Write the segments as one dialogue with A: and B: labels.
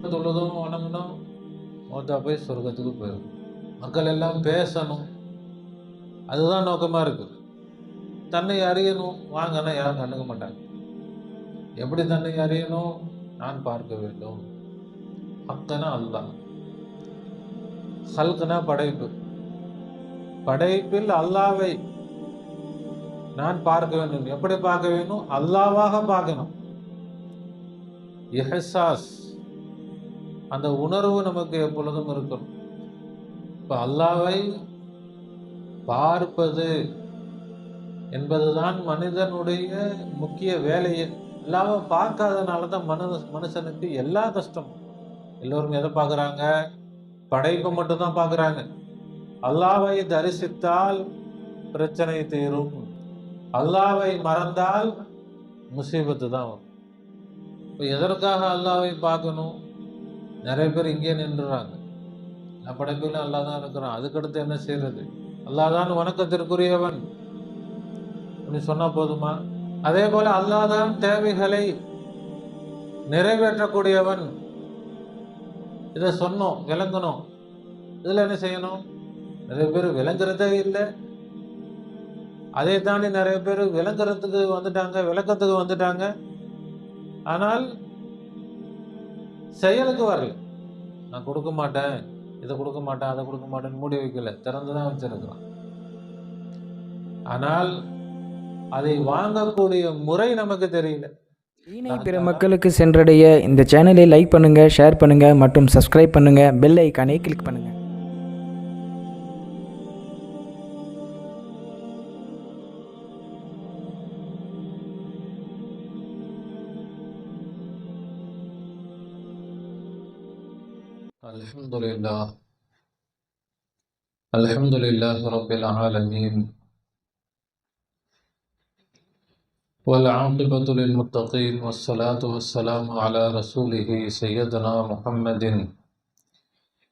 A: தொழுதும் வணங்கணும், மௌத்தா போய் சொர்க்கத்துக்கு போயிடும். மக்கள் எல்லாம் பேசணும், அதுதான் நோக்கமாக இருக்குது. தன்னை அறியணும் வாங்கன்னா யாரும் கண்டுக்க மாட்டாங்க. எப்படி தன்னை அறியணும்? நான் பார்க்க வேண்டும். ஹக்கனா அல்லாஹ், ஹல்குனா படைப்பு, படைப்பில் அல்லாவை நான் பார்க்க வேண்டும். எப்படி பார்க்க வேண்டும்? அல்லாவாக பார்க்கணும். இஹ்சாஸ், அந்த உணர்வு நமக்கு எப்பொழுதும் இருக்கணும். இப்போ அல்லாவை பார்ப்பது என்பதுதான் மனிதனுடைய முக்கிய வேலையே. அல்லாவை பார்க்காதனால தான் மனுஷனுக்கு எல்லா கஷ்டமும். எல்லோரும் எதை பார்க்குறாங்க? படைப்பை மட்டும்தான் பார்க்குறாங்க. அல்லாவை தரிசித்தால் பிரச்சனை தீரும், அல்லாவை மறந்தால் முசீபத்து தான் வரும். இப்போ எதற்காக அல்லாவை பார்க்கணும்? நிறைய பேர் இங்கே நின்றுறாங்க. எல்லா படைப்பிலும் அல்லா தான் இருக்கிறான், அதுக்கடுத்து என்ன செய்யறது? அல்லாஹ் தான் வணக்கத்திற்குரியவன் அப்படின்னு சொன்னா போதுமா? அதே போல அல்லாஹ் தான் தேவைகளை நிறைவேற்றக்கூடியவன். இதை சொன்னோம், விளங்கணும். இதுல என்ன செய்யணும்? நிறைய பேர் விளங்குறதே இல்லை. அதை தாண்டி நிறைய பேர் விளங்குறதுக்கு வந்துட்டாங்க, விளக்கத்துக்கு வந்துட்டாங்க, ஆனால் செயலுக்கு வரல. நான் கொடுக்க மாட்டேன், இதை கொடுக்க மாட்டேன், அதை கொடுக்க மாட்டேன்னு மூடி வைக்கல, திறந்துதான் வச்சிருக்கிறான். ஆனால் அதை வாங்கக்கூடிய முறை நமக்கு தெரியல.
B: பிற மக்களுக்கு சென்றடைய இந்த சேனலை லைக் பண்ணுங்க, ஷேர் பண்ணுங்க மற்றும் சப்ஸ்கிரைப் பண்ணுங்க. பெல் ஐக்கானை கிளிக் பண்ணுங்க.
A: அல்ஹம்துலில்லாஹ் ரப்பில் ஆலமீன் والعاقبة للمتقين والصلاة والسلام على رسوله سيدنا محمد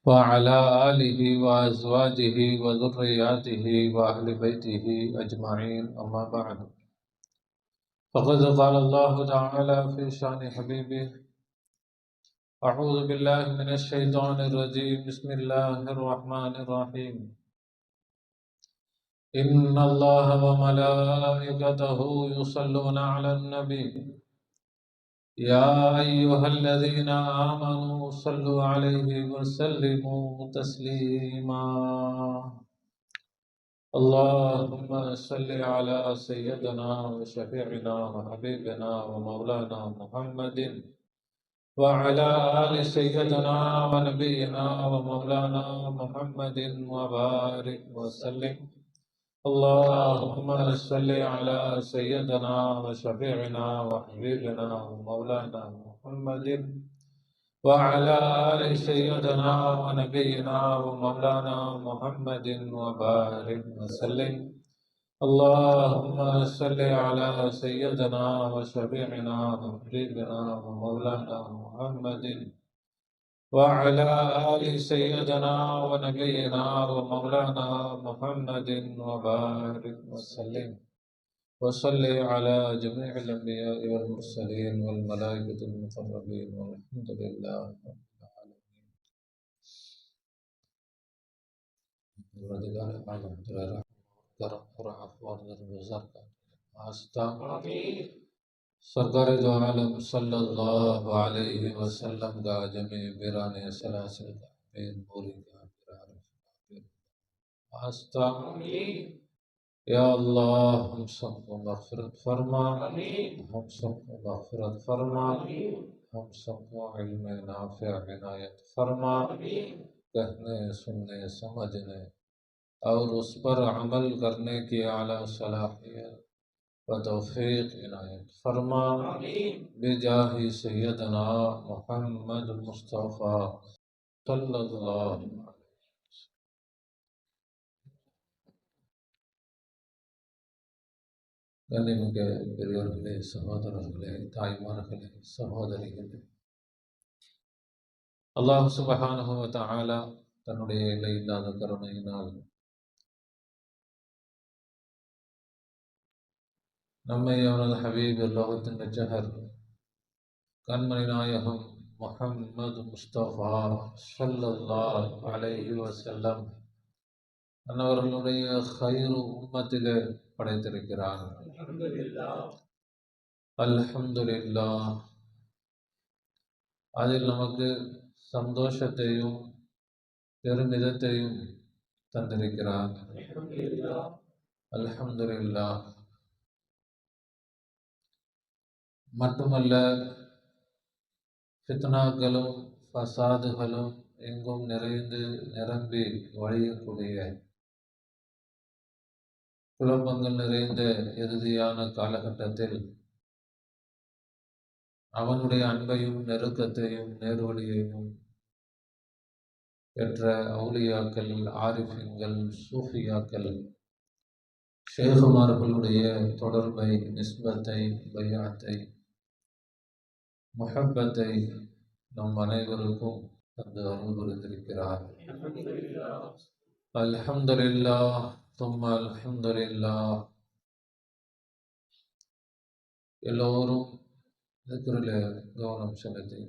A: وعلى آله وأزواجه وذرياته وأهل بيته أجمعين، أما بعد. فقد قال الله تعالى في شأن حبيبه: أعوذ بالله من الشيطان الرجيم، بسم الله الرحمن الرحيم. إن الله وملائكته يصلون على النبي يا أيها الذين آمنوا صلوا عليه وسلموا تسليما. اللهم صل على سيدنا وشفيعنا وحبيبنا ومولانا محمد وعلى آل سيدنا ونبينا ومولانا محمد وبارك وسلم. اللهم صل على سيدنا وشفيعنا وحبيبنا ومولانا محمد وعلى آل سيدنا ونبينا ومولانا محمد وبارك وسلم. اللهم صل على سيدنا وشفيعنا وحبيبنا ومولانا محمد وعلى آل سيدنا ونبينا ومولانا محمد وبارك وسلم. وصل على جميع الأنبياء والمرسلين والملائكة المقربين، والحمد لله رب العالمين. सरकार दो आलम सल्लल्लाहु अलैहि वसल्लम का जमी बिराने सलासिल का पेन पूरी का आस्था। या अल्लाह हम सबको मग़फ़िरत फरमा, हम सबको मग़फ़िरत फरमा, हम सबको इल्म नाफ़िअ इनायत फरमा, कहने सुनने समझने और उस पर अमल करने की आला सलाहियत व तौफ़ीक़ इनायत फरमा, बिजाहि सय्यदना मुहम्मद मुस्तफ़ा सल्लल्लाहु अलैहि वसल्लम। கண்ணியமிக்க பெரியோர்களே, சகோதரர்களே, தாய்மார்களே, சகோதரிகளே, அல்லாஹ் சுப்ஹானஹு வ தஆலா தன்னுடைய எல்லையில்லாத கருணையினால் நம்மை அவனது ஹபீப் லோகத்தின் ரட்சகர் கண்மணி நாயகம் முஹம்மது முஸ்தபா ஸல்லல்லாஹு அலைஹி வஸல்லம் அன்னவர்களுடைய ஹைரு உம்மத்திலே படைத்திருக்கிறார். அல்ஹம்துலில்லாஹ். அதில் நமக்கு சந்தோஷத்தையும் பெருமிதத்தையும் தந்திருக்கிறார். அல்ஹம்துலில்லாஹ். மட்டுமல்ல, ஃபித்னாக்களும் ஃபசாதுகளும் எங்கும் நிறைந்து நிரம்பி வழியக்கூடிய குழப்பங்கள் நிறைந்த இறுதியான காலகட்டத்தில் அவனுடைய அன்பையும் நெருக்கத்தையும் நேர்வழியையும் பெற்ற அவுலியாக்கள், ஆரிஃபின்கள், சூஃபியாக்கள், ஷேகுமார்களுடைய தொடர்பை, நிஸ்பத்தை, பையாத்தை, முஹப்பத்தை நம் அனைவருக்கும் தந்து அருள் புரிந்திருக்கிறார். அல்ஹம்துலில்லாஹ், தும்ம அல்ஹம்துலில்லாஹ். எல்லோரும் திக்ரில் கவனம் செலுத்தி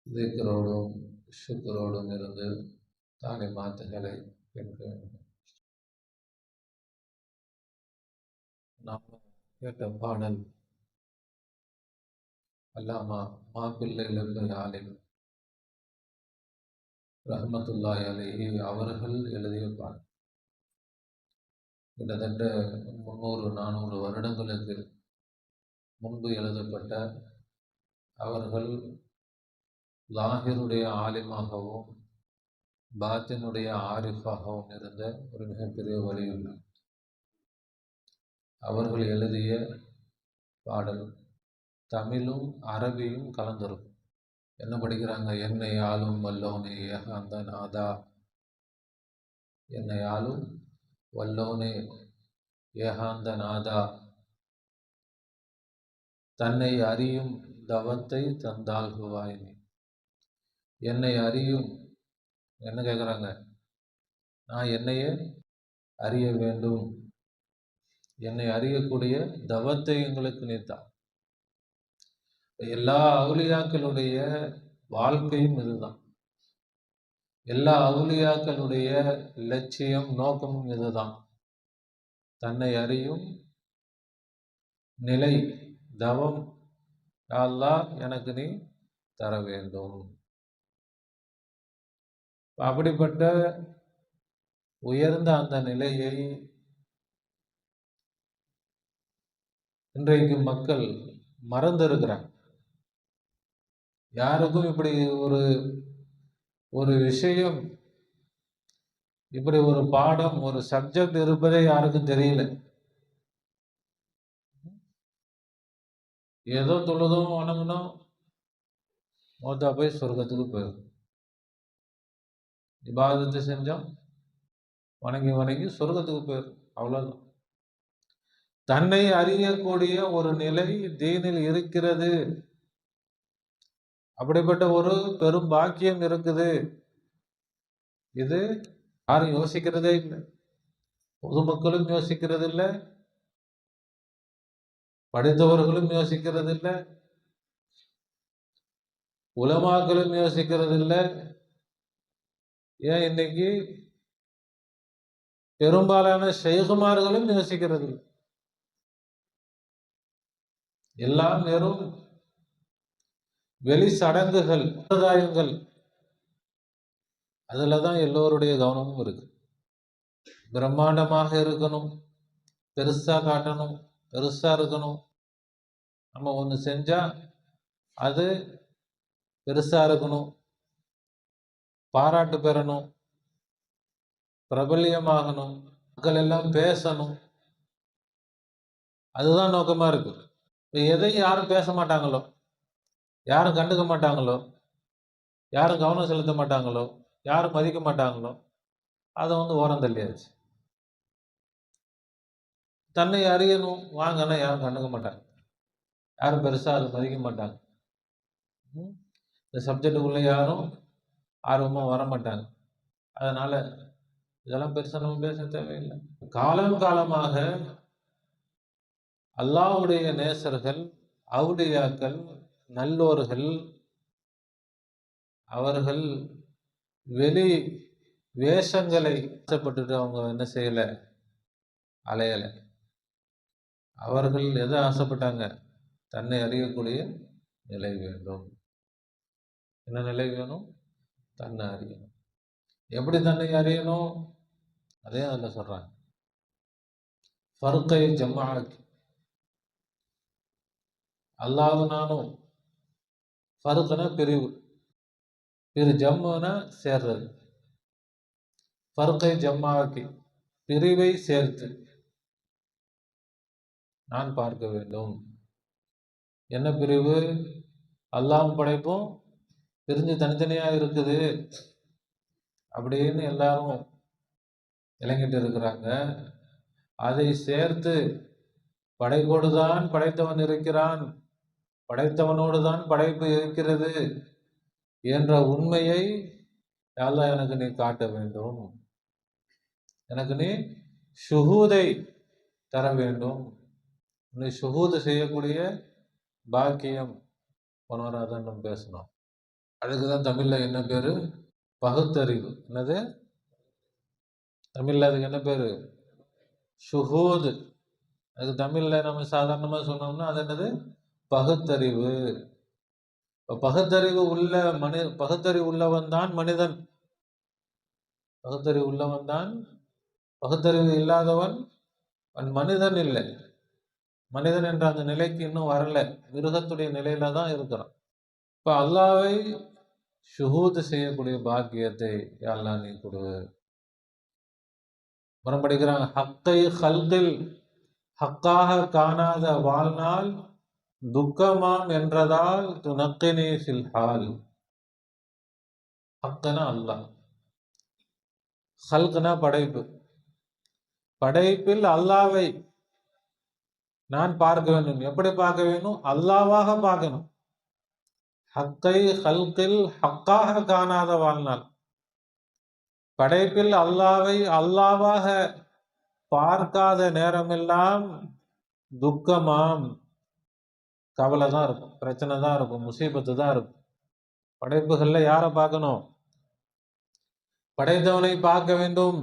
A: திக்ரோடும் ஷுக்ரோடும் இருந்து தாலிமாத்துகளை கேட்க வேண்டும். நாம் கேட்ட பாடல் அல்லாமா மாப்பிள்ளை இலங்கை ஆலிம் ரஹ்மத்துல்லாஹி அலைஹி அவர்கள் எழுதிய பாடல். கிட்டத்தட்ட 300-400 வருடங்களுக்கு முன்பு எழுதப்பட்ட, அவர்கள் லாஹிருடைய ஆலிமாகவும் பாத்தினுடைய ஆரிஃபாகவும் இருந்த ஒரு மிகப்பெரிய வலியுள்ளர். அவர்கள் எழுதிய பாடல் தமிழும் அரபியும் கலந்திருக்கும். என்ன படிக்கிறாங்க? என்னை ஆளும் வல்லோனே ஏகாந்த நாதா, என்னை ஆளும் வல்லோனே ஏகாந்த நாதா, தன்னை அறியும் தவத்தை தந்தால்குவாய் நீ. என்னை அறியும், என்ன கேட்குறாங்க? நான் என்னையே அறிய வேண்டும், என்னை அறியக்கூடிய தவத்தை எங்களுக்கு நீத்தான். எல்லா அவுலியாக்களுடைய வாழ்க்கையும் இதுதான். எல்லா அவுலியாக்களுடைய லட்சியம், நோக்கமும் இதுதான். தன்னை அறியும் நிலை, தவம் அல்லாஹ் எனக்கு நீ தர வேண்டும். அப்படிப்பட்ட உயர்ந்த அந்த நிலையை இன்றைக்கு மக்கள் மறந்திருக்கிறாங்க. யாருக்கும் இப்படி ஒரு விஷயம், இப்படி ஒரு பாடம், ஒரு சப்ஜெக்ட் இருப்பதே யாருக்கும் தெரியல. ஏதோ தொழுதும் வணங்கணும், மௌத்தா போய் சொர்க்கத்துக்கு போயிடும். இபாதத்தை செஞ்சோம், வணங்கி சொர்க்கத்துக்கு போயிடும், அவ்வளோதான். தன்னை அறியக்கூடிய ஒரு நிலை தீனில் இருக்கிறது. அப்படிப்பட்ட ஒரு பெரும் பாக்கியம் இருக்குது. இது யாரும் யோசிக்கிறதே இல்லை. பொதுமக்களும் யோசிக்கிறது இல்லை, படித்தவர்களும் யோசிக்கிறது இல்லை, உலமாக்களும் யோசிக்கிறது இல்லை. ஏன் இன்னைக்கு பெரும்பாலான ஷைகுமார்களும் யோசிக்கிறது இல்லை. எல்லாம் வெறும் வெளி சடங்குகள், சம்பிரதாயங்கள், அதில் தான் எல்லோருடைய கவனமும் இருக்கு. பிரம்மாண்டமாக இருக்கணும், பெருசா காட்டணும், பெருசா இருக்கணும். நம்ம ஒன்று செஞ்சா அது பெருசா இருக்கணும், பாராட்டு பெறணும், பிரபல்யமாகணும், மக்கள் எல்லாம் பேசணும். அதுதான் நோக்கமா இருக்கு. எதையும் யாரும் பேச மாட்டாங்களோ, யாரும் கண்டுக்க மாட்டாங்களோ, யாரும் கவனம் செலுத்த மாட்டாங்களோ, யாரும் மதிக்க மாட்டாங்களோ, அதை ஓரம் தள்ளியாச்சு. தன்னை அறியணும் வாங்கன்னா யாரும் கண்டுக்க மாட்டாங்க, யாரும் பெருசா அதை மதிக்க மாட்டாங்க. இந்த சப்ஜெக்டுக்குள்ள யாரும் ஆர்வமா வர மாட்டாங்க. அதனால இதெல்லாம் பெருசா நம்ம பேச தேவையில்லை. காலமாக அல்லாஹ்வுடைய நேசர்கள், அவுலியாக்கள், நல்லோர்கள் அவர்கள் வெளி வேஷங்களை ஆசைப்பட்டுட்டு அவங்க என்ன செய்யல, அலையல. அவர்கள் எதை ஆசைப்பட்டாங்க? தன்னை அறியக்கூடிய நிலை வேண்டும். என்ன நிலை வேணும்? தன்னை அறியணும். எப்படி தன்னை அறியணும்? அதே அதில் சொல்றாங்க. ஃபர்கை ஜமாஅத், அல்லாஹ் நானும். ஃபர்குனா பிரிவு, ஜம்முனா சேர்றது. ஃபர்கை ஜமாஅத், பிரிவை சேர்த்து நான் பார்க்க வேண்டும். என்ன பிரிவு? அல்லாஹ்வும் படைப்பும் பிரிஞ்சு தனித்தனியா இருக்குது அப்படின்னு எல்லாரும் இறங்கிட்டு இருக்கிறாங்க. அதை சேர்த்து படைப்போடு தான் படைத்தவன் இருக்கிறான், படைத்தவனோடு தான் படைப்பு இருக்கிறது என்ற உண்மையை அல்லாஹ் எனக்கு நீ காட்ட வேண்டும். எனக்கு நீ ஷுஹூதை தர வேண்டும். நீ ஷுஹூது செய்யக்கூடிய பாக்கியம் போனவராதான் நம்ம பேசணும். அதுக்கு தான் தமிழில் என்ன பேர்? பகுத்தறிவு. என்னது தமிழில்? அதுக்கு என்ன பேர்? ஷுஹூது. அதுக்கு தமிழில் நம்ம சாதாரணமாக சொன்னோம்னா அது என்னது? பகுத்தறிவு. பகுத்தறிவு உள்ள பகுத்தறிவு உள்ளவன் தான் மனிதன். பகுத்தறிவு உள்ளவன் தான். பகுத்தறிவு இல்லாதவன் மனிதன் இல்லை. மனிதன் என்ற அந்த நிலைக்கு இன்னும் வரல, மிருகத்துடைய நிலையில தான் இருக்கிறான். இப்ப அல்லாவை ஷுஹூது செய்யக்கூடிய பாக்கியத்தை அல்லாஹ் நீ கொடு. மறுபடிக்கிறாங்க, ஹக்கை ஹல்கில், ஹக்காக காணாத வாழ்நாள் துக்கமாம் என்றதால் துனக்கினி ஃபில்ஹால். ஹக்கனா அல்லாஹ், ஹல்குனா படைப்பு. படைப்பில் அல்லாவை நான் பார்க்க வேண்டும். எப்படி பார்க்க வேண்டும்? அல்லாவாக பார்க்கணும். ஹக்கை ஹல்கில், ஹக்காக காணாத வாழ்நாள், படைப்பில் அல்லாவை அல்லாவாக பார்க்காத நேரமெல்லாம் துக்கமாம், கவலை தான் இருக்கும், பிரச்சனை தான் இருக்கும், முசீபத்து தான் இருக்கும். படைப்புகள்ல யாரை பார்க்கணும்? படைத்தவனை பார்க்க வேண்டும்,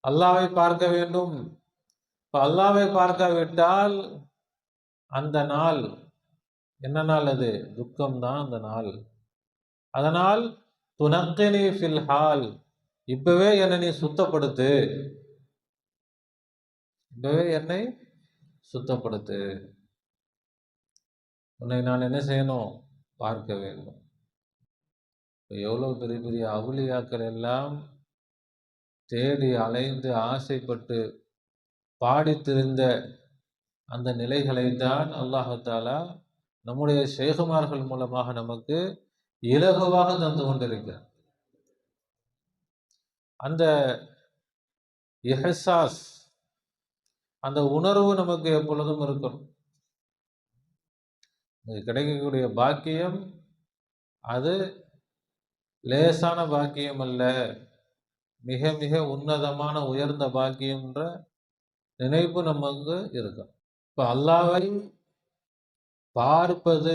A: அல்லாவை பார்க்க வேண்டும். இப்ப அல்லாவை பார்க்காவிட்டால் அந்த நாள் என்ன நாள்? அது துக்கம்தான் அந்த நாள். அதனால் துனக்கினி ஃபில்ஹால், இப்பவே என்னை நீ சுத்தப்படுத்து, இப்பவே என்னை சுத்தப்படுத்து. உன்னை நான் என்ன செய்யணும்? பார்க்க வேண்டும். எவ்வளவு பெரிய பெரிய அவுலியாக்கள் எல்லாம் தேடி அலைந்து ஆசைப்பட்டு பாடித்திருந்த அந்த நிலைகளை தான் அல்லாஹாலா நம்முடைய ஷேகுமார்கள் மூலமாக நமக்கு இலகுவாக தந்து கொண்டிருக்கிறார். அந்த இஹ்சாஸ், அந்த உணர்வு நமக்கு எப்பொழுதும் இருக்கணும். கிடைக்கக்கூடிய பாக்கியம் அது லேசான பாக்கியம் அல்ல, மிக மிக உன்னதமான உயர்ந்த பாக்கியம்ன்ற நினைப்பு நமக்கு இருக்கும். இப்ப அல்லாவை பார்ப்பது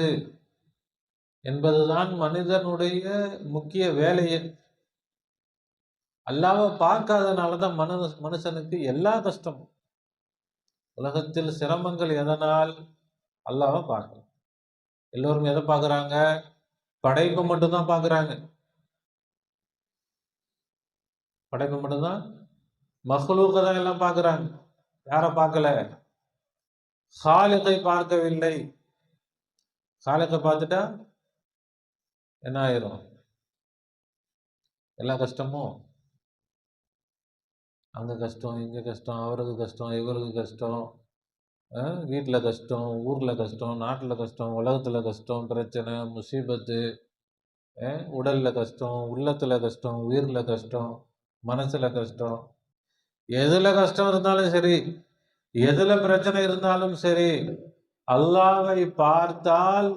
A: என்பதுதான் மனிதனுடைய முக்கிய வேலையே. அல்லாவை பார்க்காதனாலதான் மனுஷனுக்கு எல்லா கஷ்டமும். உலகத்தில் சிரமங்கள் எதனால்? அல்லாவை பார்க்கணும். எல்லோரும் எதை பார்க்குறாங்க? படைப்பு மட்டும்தான் பார்க்குறாங்க. படைப்பு மட்டும்தான், மஹ்லூக்க தான் எல்லாம் பார்க்குறாங்க. யாரை பார்க்கல? ஹாலிகை பார்க்கவில்லை. ஹாலிகை பார்த்துட்டா என்ன ஆயிரும்? எல்லா கஷ்டமும், அங்க கஷ்டம், இங்க கஷ்டம், அவருக்கு கஷ்டம், இவருக்கு கஷ்டம், வீட்டில் கஷ்டம், ஊரில் கஷ்டம், நாட்டில் கஷ்டம், உலகத்தில் கஷ்டம், பிரச்சனை, முசீபத்து, உடலில் கஷ்டம், உள்ளத்தில் கஷ்டம், உயிரில் கஷ்டம், மனசில் கஷ்டம். எதில் கஷ்டம் இருந்தாலும் சரி, எதில் பிரச்சனை இருந்தாலும் சரி, அல்லாவை பார்த்தால்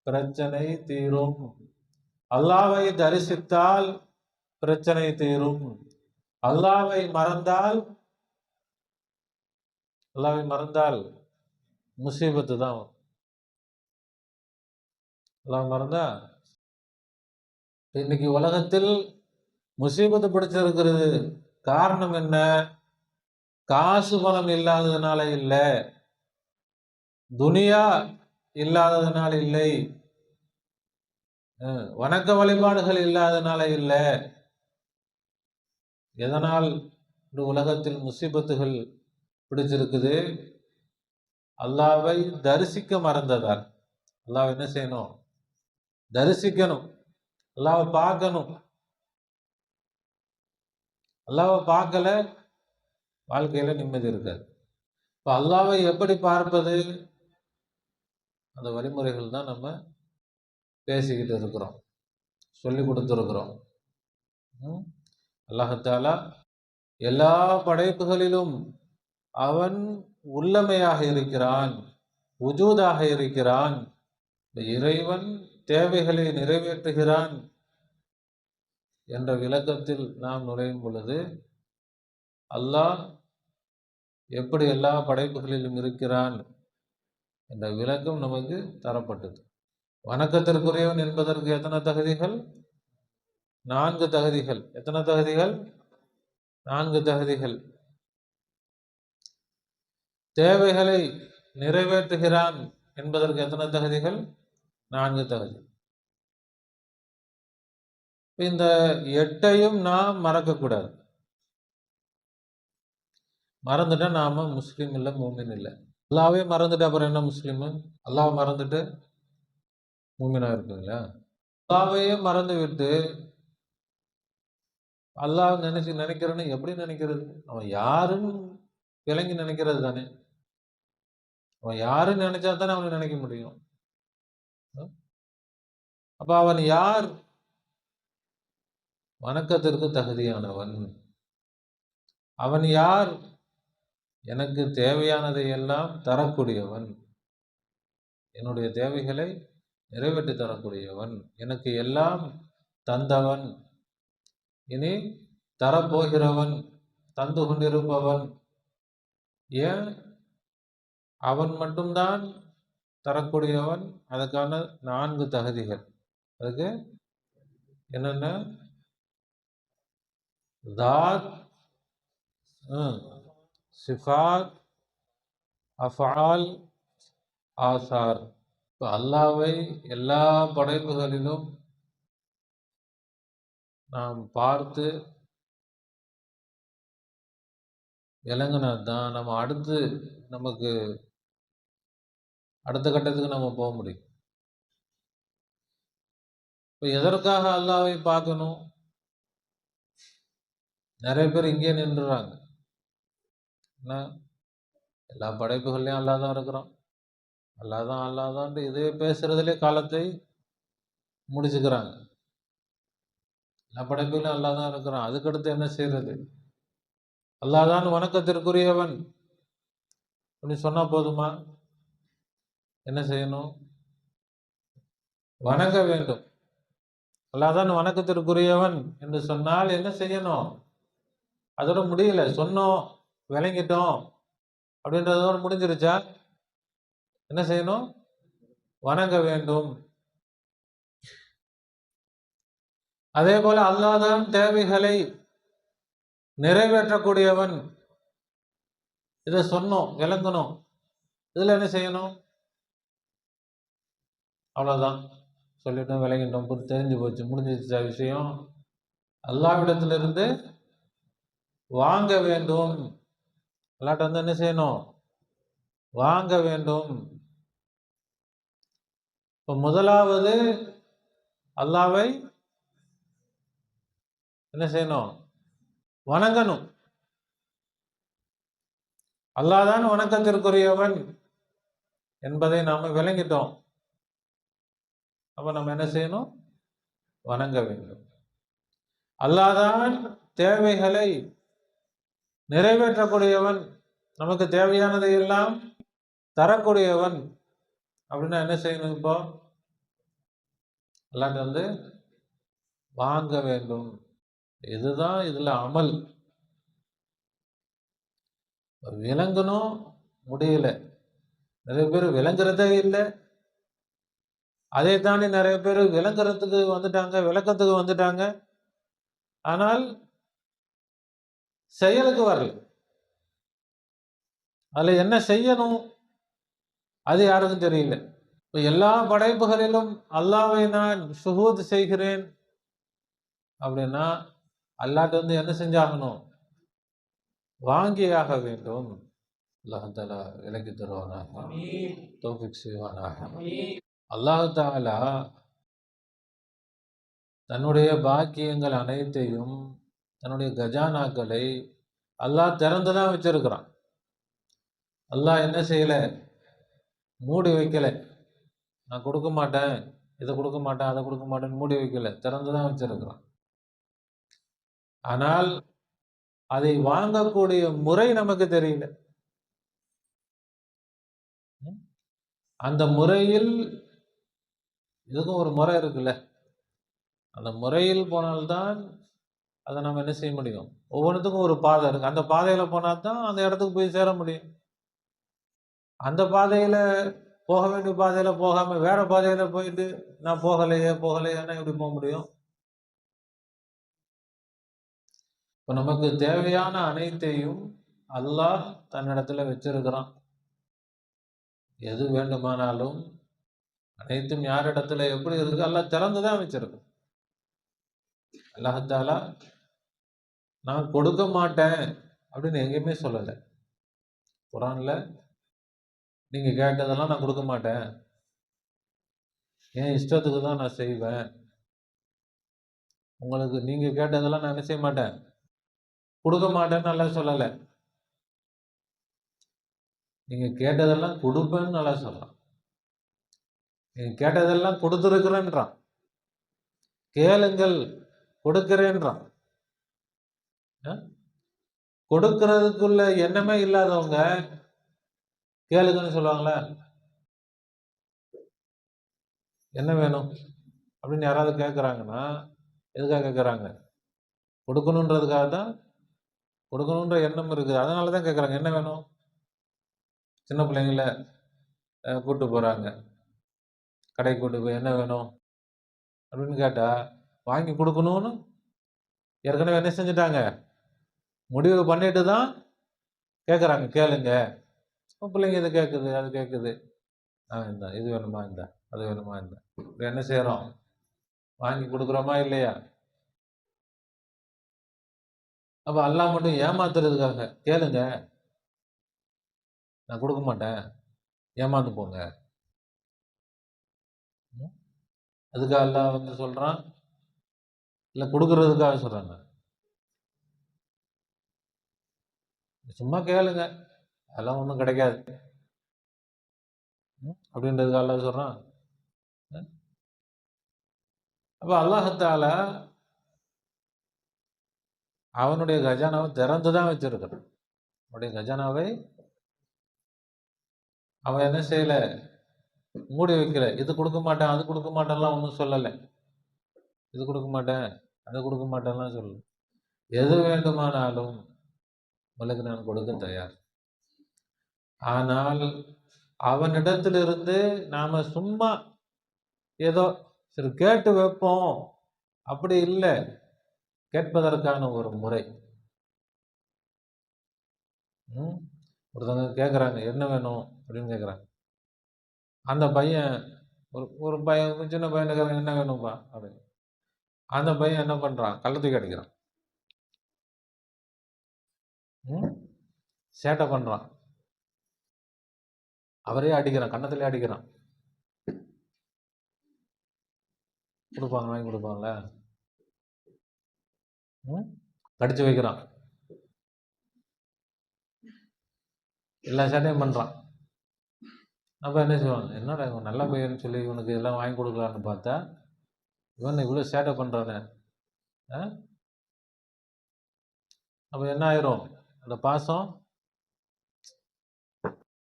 A: பிரச்சனை தீரும். அல்லாவை தரிசித்தால் பிரச்சனை தீரும். அல்லாவை மறந்தால் முசீபத்து தான். அல்லாஹ் மறந்தா இன்னைக்கு உலகத்தில் முசீபத்து பிடிச்சிருக்கிறது. காரணம் என்ன? காசு பணம் இல்லாததுனால இல்லை, துனியா இல்லாததுனால இல்லை, வணக்க வழிபாடுகள் இல்லாததுனால இல்லை. எதனால் இந்த உலகத்தில் முசீபத்துகள் பிடிச்சிருக்குது? அல்லாவை தரிசிக்க மறந்ததால். அல்லாஹ் என்ன செய்யணும்? தரிசிக்கணும், அல்லாவை பார்க்கணும். அல்லாவை பார்க்கல, வாழ்க்கையில நிம்மதி இருக்காது. இப்போ அல்லாவை எப்படி பார்ப்பது? அந்த வழிமுறைகள் தான் நம்ம பேசிக்கிட்டு இருக்கிறோம், சொல்லி கொடுத்துருக்குறோம். அல்லாஹ் எல்லா படைப்புகளிலும் அவன் உள்ளமையாக இருக்கிறான், உஜூதாக இருக்கிறான். இறைவன் தேவைகளை நிறைவேற்றுகிறான் என்ற விளக்கத்தில் நாம் நுழையும் பொழுது அல்லாஹ் எப்படி எல்லா படைப்புகளிலும் இருக்கிறான் என்ற விளக்கம் நமக்கு தரப்பட்டது. வணக்கத்திற்குரியவன் என்பதற்கு எத்தனை தகுதிகள்? 4 தகுதிகள். எத்தனை தகுதிகள்? 4 தகுதிகள். தேவைகளை நிறைவேற்றுகிறான் என்பதற்கு எத்தனை தகுதிகள்? 4 தகுதி. இந்த 8ஐயும் நாம் மறக்கக்கூடாது. மறந்துட்டா நாம முஸ்லீம் இல்லை, மூமின் இல்லை. அல்லாவே மறந்துட்டு அப்புறம் என்ன முஸ்லீமு? அல்லாஹ் மறந்துட்டு மூமினா இருக்குங்களா? அல்லாவையே மறந்து விட்டு அல்லாஹ் நினைக்கிறேன்னு எப்படி நினைக்கிறது? அவன் யாருன்னு விளங்கி நினைக்கிறது தானே. அவன் யாருன்னு நினைச்சா தானே அவனை நினைக்க முடியும். அப்ப அவன் யார்? வணக்கத்திற்கு தகுதியானவன். அவன் யார்? எனக்கு தேவையானதை எல்லாம் தரக்கூடியவன், என்னுடைய தேவைகளை நிறைவேற்றி தரக்கூடியவன், எனக்கு எல்லாம் தந்தவன், இனி தரப்போகிறவன், தந்து கொண்டிருப்பவன். ஏன் அவன் மட்டும்தான் தரக்கூடியவன்? அதுக்கான 4 தகுதிகள். அதுக்கு என்னென்ன? தாத், சிஃபாத், அஃஆல், ஆசார். இப்போ அல்லாவை எல்லா படைப்புகளிலும் நாம் பார்த்து விளங்கினாதான் நம்ம நமக்கு அடுத்த கட்டத்துக்கு நம்ம போக முடியும். இப்போ எதற்காக அல்லாவை பார்க்கணும்? நிறைய பேர் இங்கே நின்றுறாங்க. என்ன, எல்லா படைப்புகள்லையும் அல்லாஹ் தான் இருக்கிறோம், அல்லாதான் இதே பேசுறதுலே காலத்தை முடிச்சுக்கிறாங்க. எல்லா படைப்புகளையும் அல்லாஹ் தான் இருக்கிறான், அதுக்கடுத்து என்ன செய்யறது? அல்லாஹ்தான் வணக்கத்திற்குரியவன் அப்படின்னு சொன்னா போதுமா? என்ன செய்யணும்? வணங்க வேண்டும். அல்லாஹ்தான் வணக்கத்திற்குரியவன் என்று சொன்னால் என்ன செய்யணும்? அதோட முடியல, சொன்னோம் விளங்கிட்டோம் அப்படின்றதோட முடிஞ்சிருச்சா? என்ன செய்யணும்? வணங்க வேண்டும். அதே போல அல்லாஹ்தான் தேவைகளை நிறைவேற்றக்கூடியவன். இதை சொன்னோம் விளங்கணும், இதுல என்ன செய்யணும்? அவ்வளவுதான், சொல்லிட்டோம் விளங்கிட்டோம், தெரிஞ்சு போச்சு, முடிஞ்சிருச்சா விஷயம்? அல்லாஹ்விடத்திலிருந்து வாங்க வேண்டும். அல்லாஹ்ட்ட வந்து என்ன செய்யணும்? வாங்க வேண்டும். இப்போ முதலாவது அல்லாஹ்வை என்ன செய்யணும்? வணங்கணும். அல்லாஹ்தான் வணக்கத்திற்குரியவன் என்பதை நாம விளங்கிட்டோம். அப்ப நம்ம என்ன செய்யணும்? வணங்க வேண்டும். அல்லாஹ்தான் தேவைகளை நிறைவேற்றக்கூடியவன், நமக்கு தேவையானதை எல்லாம் தரக்கூடியவன் அப்படின்னா என்ன செய்யணும்? இப்போ அல்லாஹ்ட்ட வந்து வாங்க வேண்டும். இதுதான் இதுல அமல். விளங்கணும், முடியல. நிறைய பேர் விளங்குறதே இல்லை, அதை தாண்டி நிறைய பேர் விளங்குறதுக்கு வந்துட்டாங்க, விளக்கத்துக்கு வந்துட்டாங்க. ஆனால் செயலுக்கு வரல. அதுல என்ன செய்யணும் அது யாருக்கும் தெரியல. இப்ப எல்லா படைப்புகளிலும் அல்லாஹ்வை நான் ஷுஹூத் செய்கிறேன் அப்படின்னா அல்லாஹ்ட்ட வந்து என்ன செஞ்சாகணும்? வாங்கியாக வேண்டும். அல்லாஹ் தஆலா விலக்கி தருவானாக, தௌஃபீக் செய்வானாக. அல்லாஹ் தஆலா தன்னுடைய பாக்கியங்கள் அனைத்தையும், தன்னுடைய கஜானாக்களை அல்லாஹ் திறந்துதான் வச்சிருக்கிறான். அல்லாஹ் என்ன செய்யல? மூடி வைக்கல. நான் கொடுக்க மாட்டேன், இதை கொடுக்க மாட்டேன், அதை கொடுக்க மாட்டேன்னு மூடி வைக்கல, திறந்துதான் வச்சிருக்கிறான். ஆனால் அதை வாங்கக்கூடிய முறை நமக்கு தெரியல. அந்த முறையில் இதுக்கும் ஒரு முறை இருக்குல்ல, அந்த முறையில் போனால்தான் அதை நம்ம என்ன செய்ய முடியும். ஒவ்வொன்றுத்துக்கும் ஒரு பாதை இருக்கு, அந்த பாதையில போனால்தான் அந்த இடத்துக்கு போய் சேர முடியும். அந்த பாதையில போக வேண்டிய பாதையில போகாம வேற பாதையில போயிட்டு நான் போகலையேன்னா எப்படி போக முடியும்? இப்ப நமக்கு தேவையான அனைத்தையும் அல்லாஹ் தன்னிடத்துல வச்சிருக்கிறான். எது வேண்டுமானாலும் அனைத்தும் யாரிடத்துல எப்படி இருக்கு? அல்லாஹ் திறந்துதான் வச்சிருக்கு. அல்லாஹ் தஆலா நான் கொடுக்க மாட்டேன் அப்படின்னு எங்கேயுமே சொல்லலை. குரான்ல நீங்க கேட்டதெல்லாம் நான் கொடுக்க மாட்டேன், என் இஷ்டத்துக்கு தான் நான் செய்வேன், உங்களுக்கு நீங்க கேட்டதெல்லாம் நான் என்ன செய்ய மாட்டேன், கொடுக்க மாட்டேன்னு நல்லா சொல்லலை. நீங்க கேட்டதெல்லாம் கொடுப்பேன்னு நல்லா சொல்றான். நீங்க கேட்டதெல்லாம் கொடுத்துருக்கிறேன்றான். கேளுங்கள் கொடுக்கிறேன்றான். கொடுக்கறதுக்குள்ள எண்ணமே இல்லாதவங்க கேளுங்கன்னு சொல்லுவாங்களா? என்ன வேணும் அப்படின்னு யாராவது கேட்குறாங்கன்னா எதுக்காக கேட்குறாங்க? கொடுக்கணுன்றதுக்காக தான். கொடுக்கணுன்ற எண்ணம் இருக்குது, அதனால தான் கேட்குறாங்க. என்ன வேணும்? சின்ன பிள்ளைங்கள கூப்பிட்டு போகிறாங்க, கடைக்கு கூட்டு போய் என்ன வேணும் அப்படின்னு கேட்டால் வாங்கி கொடுக்கணும்னு ஏற்கனவே என்ன செஞ்சுட்டாங்க, முடிவு பண்ணிட்டு தான் கேட்குறாங்க. கேளுங்க. பிள்ளைங்க இது கேட்குது, அது கேட்குது, இந்த இது வேணுமா, இந்த அது வேணுமா, இந்த என்ன செய்கிறோம்? வாங்கி கொடுக்குறோமா இல்லையா? அப்போ அல்லாஹ் மட்டும் ஏமாத்துறதுக்காக கேளுங்க, நான் கொடுக்க மாட்டேன், ஏமாந்து போங்க. அதுக்காக அல்லாஹ் வந்து சொல்கிறான், இல்லை கொடுக்கறதுக்காக சொல்கிறாங்க. சும்மா கேளுங்க, அதெல்லாம் ஒன்றும் கிடைக்காது அப்படின்றதுக்காக அல்லாஹ் சொல்கிறான். அப்போ அல்லாஹ் தஆலா அவனுடைய கஜானாவை திறந்து தான் வச்சிருக்கிறான். அவனுடைய கஜானாவை அவன் என்ன செய்யல, மூடி வைக்கல. இது கொடுக்க மாட்டேன், அது கொடுக்க மாட்டேன்லாம் ஒன்றும் சொல்லலை. இது கொடுக்க மாட்டேன், அதை கொடுக்க மாட்டேன்லாம் சொல்லல. எது வேண்டுமானாலும் உங்களுக்கு நான் கொடுக்க தயார். ஆனால் அவனிடத்திலிருந்து நாம சும்மா ஏதோ சரி கேட்டு வைப்போம் அப்படி இல்லை. கேட்பதற்கான ஒரு முறை. ஒருத்தவங்க கேட்குறாங்க என்ன வேணும் அப்படின்னு கேட்குறாங்க. அந்த பையன் ஒரு பையன், சின்ன பையன் கேட்குறாங்க என்ன வேணும்ப்பா அப்படின்னு. அந்த பையன் என்ன பண்ணுறான், கள்ளத்துக்கு அடிக்கிறான், சேட்டை பண்ணுறான், அவரே அடிக்கிறான், கன்னத்திலே அடிக்கிறான். கொடுப்பாங்க, வாங்கி கொடுப்பாங்களே, கடிச்சு வைக்கிறான், எல்லா சேட்டையும் பண்ணுறான். அப்போ என்ன செய்வாங்க, என்னடா இவன் நல்ல பையன்னு சொல்லி இவனுக்கு எல்லாம் வாங்கி கொடுக்கலான்னு பார்த்தா இவன் இவ்வளோ சேட்டை பண்ணுறானே. அப்போ என்ன ஆயிரும் அந்த பாசம்.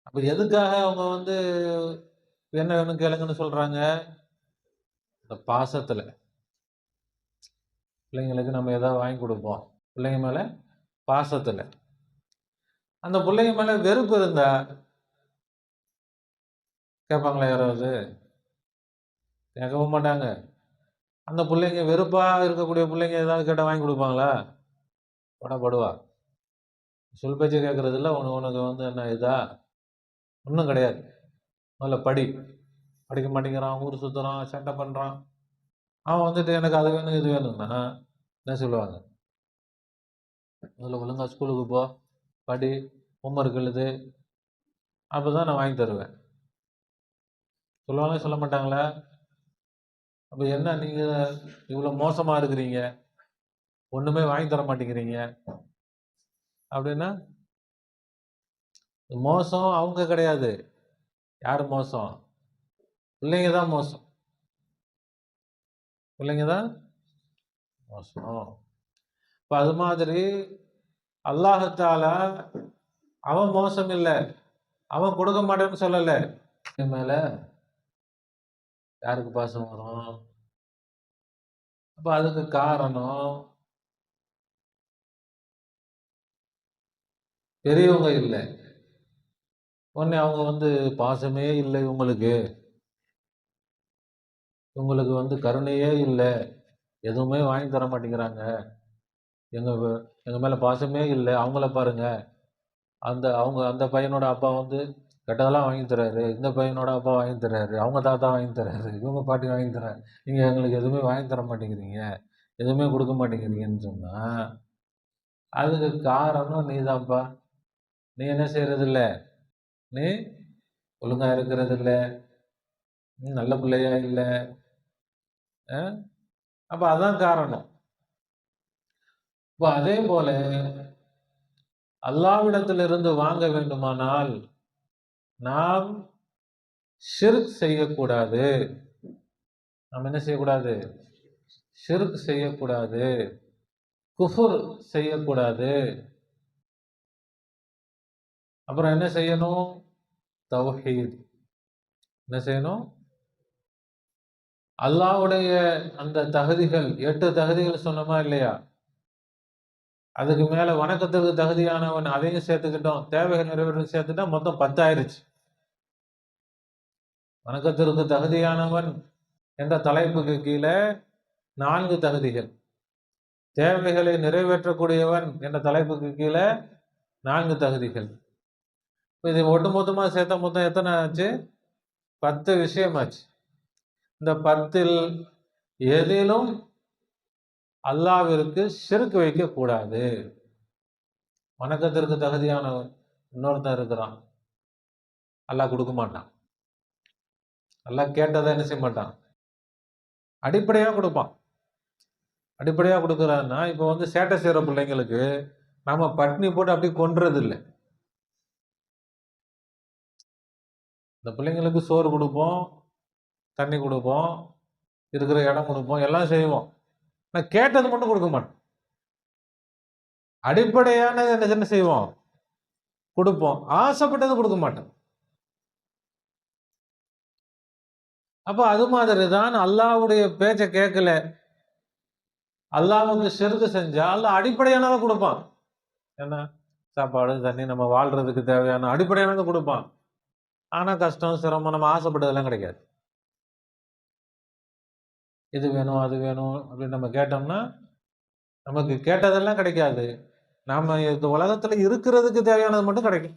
A: அப்போ எதுக்காக அவங்க வந்து என்ன வேணும் கேளுங்கன்னு சொல்கிறாங்க? இந்த பாசத்தில். பிள்ளைங்களுக்கு நம்ம எதாவது வாங்கி கொடுப்போம், பிள்ளைங்க மேலே பாசத்தில். அந்த பிள்ளைங்க மேலே வெறுப்பு இருந்தா கேட்பாங்களா யாராவது? கேட்கவும் மாட்டாங்க. அந்த பிள்ளைங்க வெறுப்பாக இருக்கக்கூடிய பிள்ளைங்க ஏதாவது கேட்டால் வாங்கி கொடுப்பாங்களா? படுவா. சொல் பேச்சு கேட்கறதில்ல. உனக்கு என்ன இதா? ஒன்றும் கிடையாது. முதல்ல படிக்க மாட்டேங்கிறான், ஊர் சுற்றுறான், சண்டை பண்ணுறான். அவன் வந்துட்டு எனக்கு அது வேணும் இது வேணும்னா என்ன சொல்லுவாங்க? முதல்ல ஒழுங்கா ஸ்கூலுக்கு போ, படி, ஹோம்ஒர்க் எழுது, அப்போ தான் நான் வாங்கி தருவேன். சொல்லுவாங்களே சொல்ல மாட்டாங்களா? அப்போ என்ன நீங்கள் இவ்வளோ மோசமாக இருக்கிறீங்க, ஒன்றுமே வாங்கி தர மாட்டேங்கிறீங்க அப்படின்னா? மோசம் அவங்க கிடையாது. யார் மோசம்? பிள்ளைங்க தான் மோசம். பிள்ளைங்க தான் மோசம். இப்போ அது மாதிரி அல்லாஹத்தால அவன் மோசம் இல்லை, அவன் கொடுக்க மாட்டேன்னு சொல்லலை. மேல யாருக்கு பாசம் வரும்? அப்ப அதுக்கு காரணம் பெரியவங்க இல்லை. உடனே அவங்க பாசமே இல்லை, இவங்களுக்கு கருணையே இல்லை, எதுவுமே வாங்கி தர மாட்டேங்கிறாங்க, எங்க எங்க மேல பாசமே இல்லை, அவங்கள பாருங்க, அந்த பையனோட அப்பா கெட்டதெல்லாம் வாங்கி தர்றாரு, இந்த பையனோட அப்பா வாங்கி தர்றாரு, அவங்க தாத்தா வாங்கி தர்றாரு, இவங்க பாட்டி வாங்கி தர்றாரு, நீங்க எங்களுக்கு எதுவுமே வாங்கி தர மாட்டேங்கிறீங்க, எதுவுமே கொடுக்க மாட்டேங்கிறீங்கன்னு சொன்னா அதுக்கு காரணம் நீதான்ப்பா. நீ என்ன செய்யறது இல்லை, நீ ஒழுங்கா இருக்கிறது இல்லை, நீ நல்ல பிள்ளையா இல்லை. அப்ப அதான் காரணம். இப்போ அதே போல அல்லாஹ்விடத்திலிருந்து வாங்க வேண்டுமானால் நாம் ஷிர்க் செய்யக்கூடாது. நாம் என்ன செய்யக்கூடாது? ஷிர்க் செய்யக்கூடாது, குஃபுர் செய்யக்கூடாது. அப்புறம் என்ன செய்யணும்? தௌஹீத். என்ன செய்யணும்? அல்லாஹ்வுடைய அந்த தகுதிகள் 8 தகுதிகள் சொன்னோமா இல்லையா? அதுக்கு மேல வணக்கத்துக்கு தகுதியானவன், அதையும் சேர்த்துக்கிட்டோம், தேவைகள் நிறைவேற்ற சேர்த்துட்டா மொத்தம் 10 ஆயிருச்சு. வணக்கத்திற்கு தகுதியானவன் என்ற தலைப்புக்கு கீழே 4 தகுதிகள், தேவைகளை நிறைவேற்றக்கூடியவன் என்ற தலைப்புக்கு கீழே 4 தகுதிகள். இது ஒட்டுமொத்தமாக சேர்த்தா மொத்தம் எத்தனை ஆச்சு? 10 விஷயமாச்சு. இந்த 10ல் எதிலும் அல்லாஹ்விற்கு ஷிர்க் வைக்க கூடாது. வணக்கத்திற்கு தகுதியானவன் இன்னொருத்தன் இருக்கிறான், அல்லாஹ் கொடுக்க மாட்டான். அல்லாஹ் கேட்டதை என்ன செய்ய மாட்டான், அடிப்படையா கொடுப்பான். அடிப்படையா கொடுக்குறான்னா இப்போ சேட்டை செய்யற பிள்ளைங்களுக்கு நாம பட்னி போட்டு அப்படி கொன்றது இல்லை. இந்த பிள்ளைங்களுக்கு சோறு கொடுப்போம், தண்ணி கொடுப்போம், இருக்கிற இடம் கொடுப்போம், எல்லாம் செய்வோம். நான் கேட்டது மட்டும் கொடுக்க மாட்டோம். அடிப்படையான என்ன செய்வோம்? கொடுப்போம். ஆசைப்பட்டது கொடுக்க மாட்டோம். அப்ப அது மாதிரி தான் அல்லாஹ்வுடைய பேச்சை கேட்கல, அல்லாஹ்வுக்கு ஷிர்க் செஞ்சா அல்லாஹ் அடிப்படையானதை கொடுப்பான். என்ன? சாப்பாடு, தண்ணி, நம்ம வாழ்றதுக்கு தேவையான அடிப்படையானதை கொடுப்பான். ஆனா கஷ்டம், சிரமம், நம்ம ஆசைப்பட்டதெல்லாம் கிடைக்காது. இது வேணும் அது வேணும் அப்படின்னு நம்ம கேட்டோம்னா நமக்கு கேட்டதெல்லாம் கிடைக்காது. நாம இந்த உலகத்துல இருக்கிறதுக்கு தேவையானது மட்டும் கிடைக்கும்.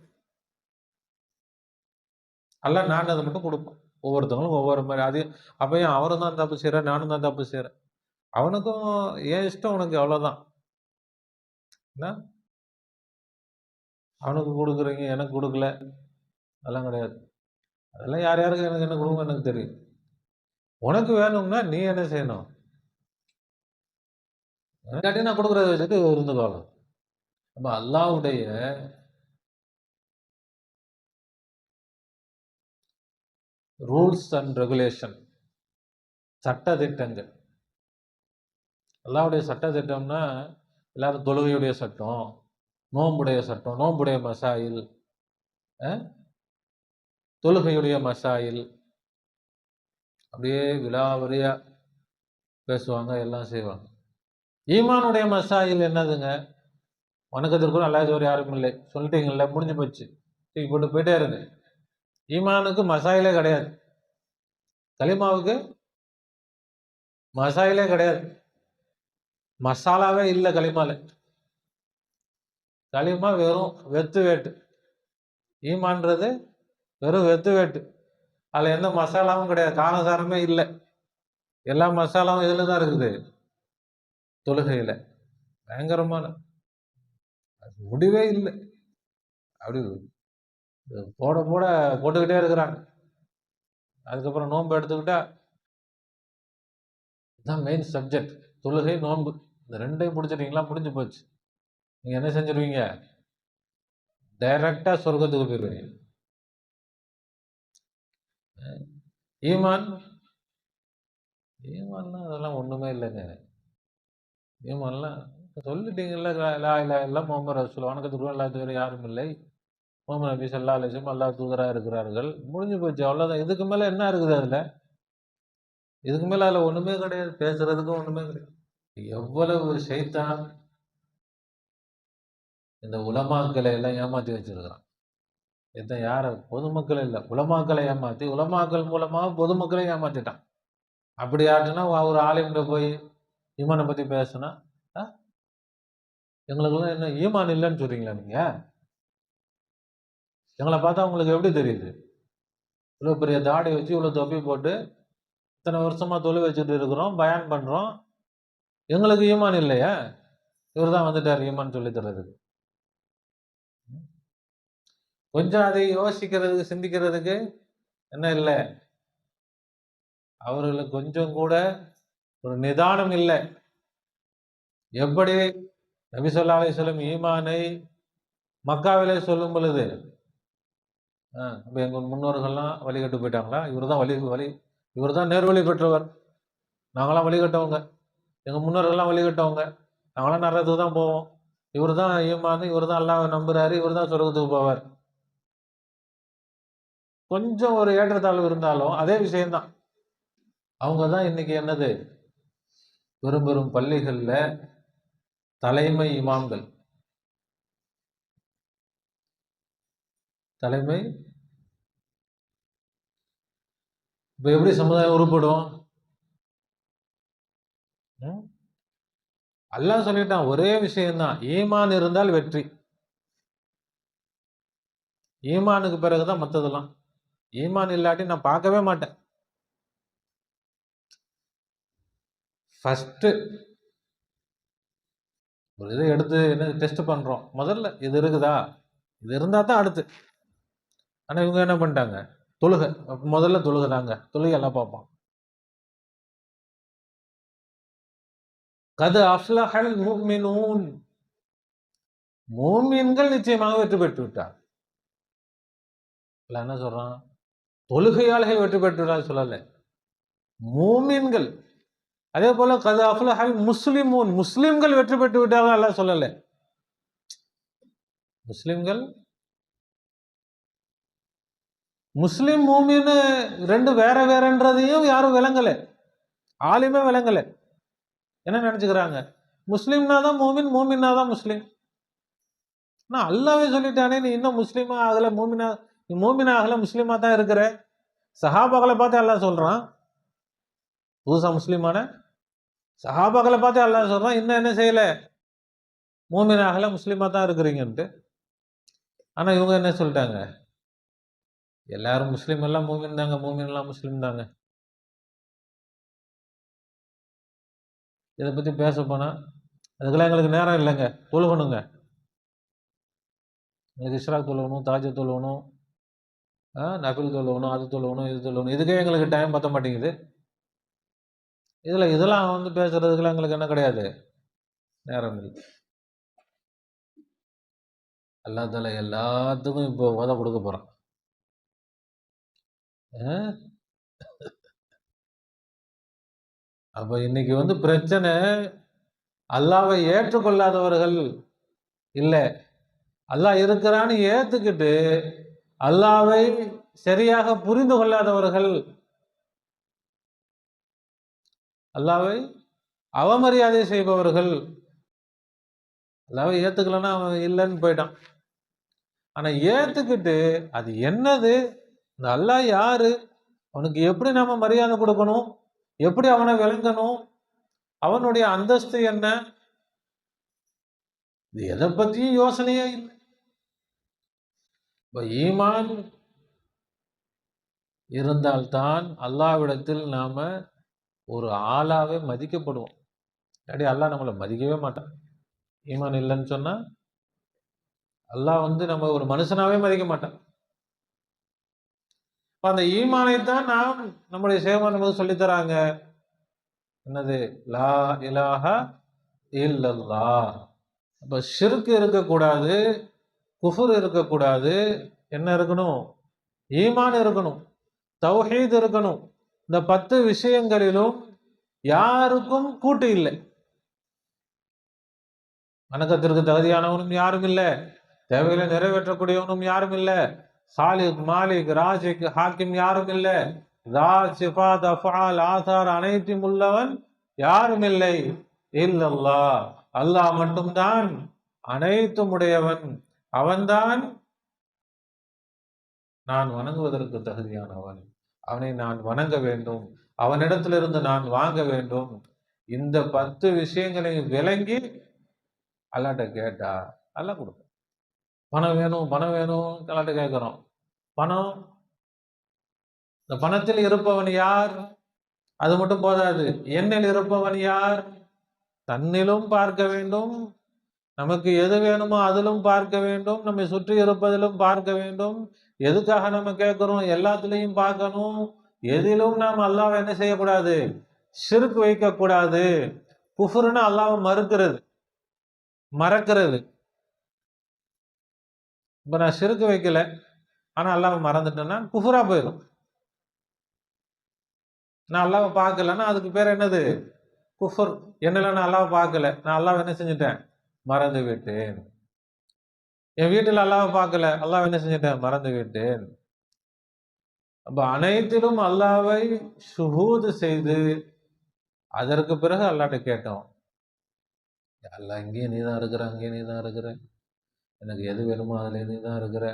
A: அல்லாஹ் நான் அதை மட்டும் கொடுப்போம். ஒவ்வொருத்தவங்களும் ஒவ்வொரு மாதிரி. அது அப்பயும் அவரும் தான் தப்பு செய்யறேன், நானும் தான் தப்பு செய்யறேன். அவனுக்கும் ஏன் இஷ்டம், உனக்கு அவ்வளவுதான். என்ன? அவனுக்கு கொடுக்குறீங்க, எனக்கு கொடுக்கல, அதெல்லாம் கிடையாது. அதெல்லாம் யார் யாருக்கு எனக்கு என்ன கொடுக்கும் எனக்கு தெரியும். உனக்கு வேணும்னா நீ என்ன செய்யணும்? இல்லாட்டி நான் கொடுக்குறத வச்சுட்டு இருந்துக்கோங்க. நம்ம அல்லாஹ்வுடைய ரூல்ஸ் அண்ட் ரெகுலேஷன், சட்ட திட்டங்கள். அல்லாஹ்வுடைய சட்ட திட்டம்னா எல்லாரும் தொழுகையுடைய சட்டம், நோம்புடைய சட்டம், நோம்புடைய மசாயில், தொழுகையுடைய மசாயில், அப்படியே விலாவரியா பேசுவாங்க, எல்லாம் செய்வாங்க. ஈமானுடைய மசாயில் என்னதுங்க? வணக்கத்திற்கும் அல்லாஹ் யாரும் இல்லை சொல்லிட்டீங்கல்ல, முடிஞ்சு போச்சு, தூக்கி போட்டு போயிட்டே இருக்கு. ஈமானுக்கு மசாயிலே கிடையாது, கலிமாவுக்கு மசாயிலே கிடையாது, மசாலாவே இல்லை களிமால. களிமா வெறும் வெத்து வேட்டு. ஈமான்றது வெறும் வெத்து வேட்டு. அதில் எந்த மசாலாவும் கிடையாது, காரசாரமே இல்லை. எல்லா மசாலாவும் இதில் தான் இருக்குது, தொழுகையில். பயங்கரமான முடிவே இல்லை. அப்படி போட போட போட்டுக்கிட்டே இருக்கிறாங்க. அதுக்கப்புறம் நோன்பு எடுத்துக்கிட்டா இதுதான் மெயின் சப்ஜெக்ட். தொழுகை, நோன்பு, இந்த ரெண்டையும் பிடிச்சிட்டீங்களா முடிஞ்சு போச்சு. நீங்கள் என்ன செஞ்சிருவீங்க? டைரக்டாக சொர்க்கத்துக்கு போயிடுவீங்க. ஈமான், ஈமான்லாம் அதெல்லாம் ஒன்றுமே இல்லைங்க. ஈமான்லாம் சொல்லிட்டீங்கல்ல, லா இலாஹ இல்லல்லாஹ் முஹம்மது ரசூலுல்லாஹ், வணக்கத்துக்கு அல்லாஹ் வேறு யாரும் இல்லை, முஹம்மது நபி ஸல்லல்லாஹு அலைஹி வஸல்லம் அல்லாஹ் தூதராக இருக்கிறார்கள், முடிஞ்சு போச்சு, அவ்வளோதான். இதுக்கு மேலே என்ன இருக்குது அதில்? இதுக்கு மேலே அதில் ஒன்றுமே கிடையாது, பேசுறதுக்கும் ஒன்றுமே கிடையாது. எவ்வளவு ஷைத்தான் இந்த உலமாக்களை எல்லாம் ஏமாற்றி வச்சிருக்கிறான். இதான் யார? பொதுமக்கள் இல்லை, உலமாக்களை ஏமாற்றி, உலமாக்கள் மூலமாக பொதுமக்களை ஏமாற்றிட்டான். அப்படி ஆச்சுன்னா ஒரு ஆலிம்கிட்ட போய் ஈமானை பற்றி பேசுனா, எங்களுக்கெல்லாம் என்ன ஈமான் இல்லைன்னு சொல்றீங்களா நீங்க? எங்களை பார்த்தா உங்களுக்கு எப்படி தெரியுது? இவ்வளோ பெரிய தாடி வச்சு, இவ்வளோ தொப்பி போட்டு, இத்தனை வருஷமா தொழில் வச்சுட்டு இருக்கிறோம், பயான் பண்றோம், எங்களுக்கு ஈமான் இல்லையா? இவர் தான் வந்துட்டார் ஈமான் சொல்லி தர்றதுக்கு. கொஞ்சம் அதை யோசிக்கிறதுக்கு, சிந்திக்கிறதுக்கு என்ன இல்லை? அவர்களுக்கு கொஞ்சம் கூட ஒரு நிதானம் இல்லை. எப்படி நபி ஸல்லல்லாஹு அலைஹி வஸல்லம் ஈமானை மக்காவிலே சொல்லும் பொழுது, இப்போ எங்கள் முன்னோர்கள்லாம் வழிகட்டு போயிட்டாங்களா? இவர் தான் இவர் தான் நேர்வழி பெற்றவர், நாங்களாம் வழிகட்டவங்க, எங்கள் முன்னோர்கள்லாம் வழிகட்டவங்க, நாங்களாம் நரகத்துக்கு தான் போவோம், இவர் தான் ஈமான், இவர் தான் அல்லாஹ்வை நம்புறாரு, இவர் தான் சொர்க்கத்துக்கு போவார். கொஞ்சம் ஒரு ஏற்றத்தாழ்வு இருந்தாலும் அதே விஷயம்தான். அவங்க தான் இன்னைக்கு என்னது, பெரும் பெரும் பள்ளிகள்ல தலைமை இமாம்கள். தலைமை இப்ப எப்படி சமுதாயம் உருப்படும்? அல்லாஹ் சொல்லிட்டான், ஒரே விஷயம்தான், ஈமான் இருந்தால் வெற்றி. ஈமானுக்கு பிறகுதான் மற்றதெல்லாம். ஈமான் இல்லாட்டி நான் பார்க்கவே மாட்டேன். ஃபர்ஸ்ட் ஒரு இதை எடுத்து என்ன டெஸ்ட் பண்றோம், முதல்ல இது இருக்குதா, இது இருந்தா தான் அடுத்து. ஆனா இவங்க என்ன பண்ணிட்டாங்க? தொழுகை, முதல்ல தொழுகை தாங்க, தொழுகை எல்லாம் பார்ப்போம். கது அஃப்லஹல் முஃமினூன், மூமின்கள் நிச்சயமாக வெற்றி பெற்று விட்டார். என்ன சொல்றான்? தொழுகையாளர்கள் வெற்றி பெற்றுவிட்டார் சொல்லல, மூமின்கள். அதே போல கது அஃப்லஹல் முஸ்லிமூன், முஸ்லிம்கள் வெற்றி பெற்று விட்டார்கள் அல்லாஹ் சொல்லல. முஸ்லிம்கள், முஸ்லிம் மூமின் ரெண்டு வேற வேறன்றதையும் யாரும் விளங்கல, ஆலிமே விளங்கல. என்ன நினைச்சுக்கிறாங்க? முஸ்லிம்னா தான் மூமின், மூமின்னா தான் முஸ்லிம். நான் அல்லாவே சொல்லிட்டானே, நீ இன்னும் முஸ்லீமா ஆகல, நீ மூமினா ஆகல, முஸ்லீமா தான் இருக்கிற. சஹாபாக்களை பார்த்து அல்லாஹ் சொல்றான், புதுசா முஸ்லீமான சஹாபாக்களை பார்த்து அல்லாஹ் சொல்றான், இன்னும் என்ன செய்யல, மூமின் ஆகல, முஸ்லீமா தான் இருக்கிறீங்கன்ட்டு. ஆனா இவங்க என்ன சொல்லிட்டாங்க? எல்லாரும் முஸ்லீம் எல்லாம் மூமின் தாங்க, மூமின் எல்லாம் முஸ்லீம் தாங்க. இதை பத்தி பேச போனா அதுக்கெல்லாம் எங்களுக்கு நேரம் இல்லைங்க, தொழுகணுங்க, எங்களுக்கு இஷ்ராக் தொழுகணும், தாஜ தொழுகணும், நஃபில் தொழுகணும், அது தொழுகணும், இது தொழுகணும், இதுக்கே எங்களுக்கு டைம் பத்த மாட்டேங்குது. இதெல்லாம் வந்து பேசுறதுக்குலாம் எங்களுக்கு என்ன கிடையாது, நேரம் இல்லை. அல்லாஹ் தஆலா எல்லாத்துக்கும் இப்போ உத கொடுக்க போறான். அப்ப இன்னைக்கு வந்து பிரச்சனை அல்லாஹ்வை ஏற்றுக்கொள்ளாதவர்கள் இல்லை, அல்லாஹ் இருக்கிறான்னு ஏத்துக்கிட்டு அல்லாஹ்வை சரியாக புரிந்து கொள்ளாதவர்கள், அல்லாஹ்வை அவமரியாதை செய்பவர்கள். அல்லாஹ்வை ஏத்துக்கலன்னா அவன் இல்லைன்னு போயிட்டான். ஆனா ஏத்துக்கிட்டு அது என்னது, இந்த அல்லாஹ் யாரு, அவனுக்கு எப்படி நாம மரியாதை கொடுக்கணும், எப்படி அவனை விளங்கணும், அவனுடைய அந்தஸ்து என்ன, இது எதை பத்தியும் யோசனையே இல்லை. இப்ப ஈமான் இருந்தால்தான் அல்லாஹ்விடத்தில் நாம ஒரு ஆளாவே மதிக்கப்படுவோம். இல்லாட்டி அல்லாஹ் நம்மளை மதிக்கவே மாட்டான். ஈமான் இல்லைன்னு சொன்னா அல்லாஹ் நம்ம ஒரு மனுஷனாவே மதிக்க மாட்டான். அந்த ஈமானைத்தான் நாம் நம்முடைய சேவன் நமக்கு சொல்லித்தராங்க. என்னது? லா இலாஹ இல்லல்லாஹ். அப்ப ஷிர்க் இருக்கக்கூடாது, குஃபுர் இருக்கக்கூடாது. என்ன இருக்கணும்? ஈமான் இருக்கணும், தௌஹீத் இருக்கணும். இந்த 10 விஷயங்களிலும் யாருக்கும் கூட்டு இல்லை. வணக்கத்திற்கு தகுதியானவனும் யாரும் இல்லை, தேவைகளை நிறைவேற்றக்கூடியவனும் யாரும் இல்லை, சாலிக் மாலிக் ராஜிக் ஹாக்கிம் யாரும் இல்லை, சிஃபாத் அஃஆல் ஆசார் அனைத்தும் உள்ளவன் யாரும் இல்லை. இல்லல்லாஹ், அல்லாஹ் மட்டும்தான் அனைத்தும் உடையவன். அவன்தான் நான் வணங்குவதற்கு தகுதியானவன். அவனை நான் வணங்க வேண்டும், அவனிடத்திலிருந்து நான் வாங்க வேண்டும். இந்த 10 விஷயங்களையும் விளங்கி அல்லாட்ட கேட்டா அல்லாஹ் கொடுப்போம். பணம் வேணும் பணம் வேணும் அல்லாட்ட கேட்கிறோம். பணம், இந்த பணத்தில் இருப்பவன் யார்? அது மட்டும் போதாது, எண்ணில் இருப்பவன் யார்? தன்னிலும் பார்க்க வேண்டும், நமக்கு எது வேணுமோ அதிலும் பார்க்க வேண்டும், நம்மை சுற்றி இருப்பதிலும் பார்க்க வேண்டும். எதுக்காக நம்ம கேட்கிறோம்? எல்லாத்துலேயும் பார்க்கணும். எதிலும் நாம் அல்லாஹ்வை என்ன செய்யக்கூடாது? ஷிர்க் வைக்கக்கூடாது. குஃப்ருன்னு அல்லாஹ்வை மறக்கிறது. இப்போ நான் ஷிர்க் வைக்கல, ஆனால் அல்லாஹ்வை மறந்துட்டேன்னா குஃப்ரா போயிடும். நான் அல்லாஹ்வை பார்க்கலன்னா அதுக்கு பேர் என்னது? குஃபர். என்னல நான் அல்லாஹ்வை பார்க்கல, நான் அல்லாஹ்வை என்ன செஞ்சுட்டேன்? மறந்து விட்டேன். என் வீட்டில் அல்லாஹ்வை பார்க்கல, அல்லாஹ்வை என்ன செஞ்சுட்டேன்? மறந்து விட்டேன். அப்ப அனைத்திலும் அல்லாஹ்வை ஷுஹூது செய்து அதற்கு பிறகு அல்லாஹ்ட்ட கேட்டோம். அல்லாஹ் இங்கேயும் நீ தான் இருக்கிற, அங்கேயும் நீ தான் இருக்கிற, எனக்கு எது வேணுமோ அதுல நீ தான் இருக்கிற,